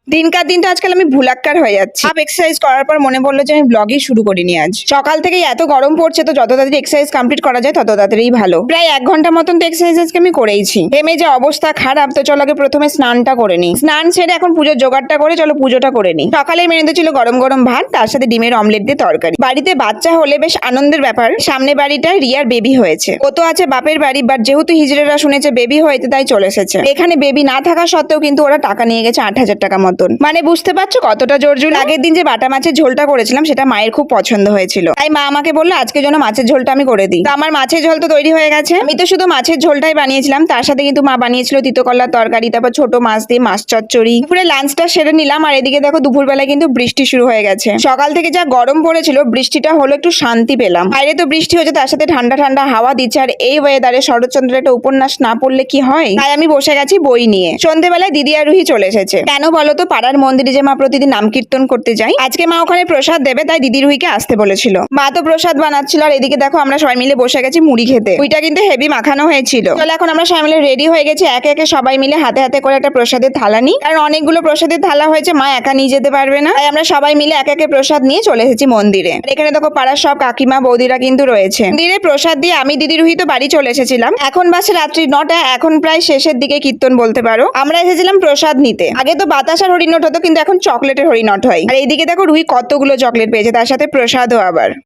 দিনকার দিন তো আজকাল আমি ভুলাক্কার হয়ে যাচ্ছি। সব এক্সারসাইজ করার পর মনে পড়লো যে আমি ব্লগই শুরু করিনি আজ। সকাল থেকে এত গরম পড়ছে, তো যত তাড়াতাড়ি এক্সারসাইজ কমপ্লিট করা যায় তত তাড়াতাড়ি ভালো। প্রায় 1 ঘন্টা মতন তো এক্সারসাইজ আজকে আমি করেইছি। ঘেমে যে অবস্থা খারাপ, তো চলো আগে প্রথমে স্নানটা করে নিই। স্নান সেরে এখন পুজোর জোগাড়টা করে চলো পুজোটা করে নিই। সকালের মেনুতে ছিল গরম গরম ভাত, তার সাথে ডিমের অমলেট দিয়ে তরকারি। বাড়িতে বাচ্চা হলে বেশ আনন্দের ব্যাপার। সামনে বাড়িটা রিয়ার বেবি হয়েছে। ও তো আছে বাপের বাড়ি, বাট যেহেতু হিজড়েরা শুনেছে বেবি হয়েছে তাই চলে এসেছে। এখানে বেবি না থাকা সত্ত্বেও কিন্তু ওরা টাকা নিয়ে গেছে 8,000 টাকা মতন। মানে বুঝতে পারছো কতটা জোরজুল। আগের দিন যে বাটা মাছের ঝোলটা করেছিলাম সেটা মায়ের খুব পছন্দ হয়েছিল, তাই মা আমাকে বললো আজকে জন্য মাছের ঝোলটা আমি করে দিই। তো আমার মাছের ঝোল তো তৈরি হয়ে গেছে। আমি তো শুধু মাছের ঝোলটাই বানিয়েছিলাম, তার সাথে কিন্তু মা বানিয়েছিল তিতকলার তরকারি, তারপর ছোট মাছ দিয়ে মাছ চচ্চড়ি। দুপুরে লাঞ্চটা সেরে নিলাম, আর এদিকে দেখো দুপুরবেলায় কিন্তু বৃষ্টি শুরু হয়ে গেছে। সকাল থেকে যা গরম পড়েছিল, বৃষ্টিটা হলো একটু শান্তি পেলাম। বাইরে তো বৃষ্টি হচ্ছে, তার সাথে ঠান্ডা ঠান্ডা হাওয়া দিচ্ছে, আর এই ওয়েদারে শরৎচন্দ্রের একটা উপন্যাস না পড়লে কি হয়। তাই আমি বসে গেছি বই নিয়ে। সন্ধ্যেবেলায় দিদি আর রুহি চলে এসেছে। কেন বলো তো, পাড়ার মন্দিরে যে মা প্রতিদিন নাম কীর্তন করতে যাই, আজকে মা ওখানে প্রসাদ দেবে, তাই দিদি রুহিকে আসতে বলেছিল। মা তো প্রসাদ বানাচ্ছিল, আর এদিকে দেখো আমরা সবাই মিলে বসে গেছি মুড়ি খেতে। ওইটা কিন্তু হেভি মাখানো হয়েছিল। চলো এখন আমরা সবাই মিলে রেডি হয়ে গেছি, একে একে সবাই মিলে হাতে হাতে করে একটা প্রসাদের থালা নিই। কারণ অনেকগুলো প্রসাদের থালা হয়েছে, মা একা নিয়ে যেতে পারবে না, তাই আমরা সবাই মিলে একে একে প্রসাদ নিয়ে চলে এসেছি মন্দিরে। আর এখানে দেখো পাড়ার সব কাকিমা বৌদিরা কিন্তু রয়েছে। মন্দিরে প্রসাদ দিয়ে আমি দিদি রুহি তো বাড়ি চলে এসেছিলাম। এখন বাসে রাত্রি 9টা, এখন প্রায় শেষের দিকে কীর্তন বলতে পারো। আমরা এসেছিলাম প্রসাদ নিতে। আগে তো বাতাসার হরিণট হতো, কিন্তু এখন চকলেটের হরিণট হয়। আর এইদিকে দেখো রুহি কতগুলো চকলেট পেয়েছে, তার সাথে প্রসাদও আবার।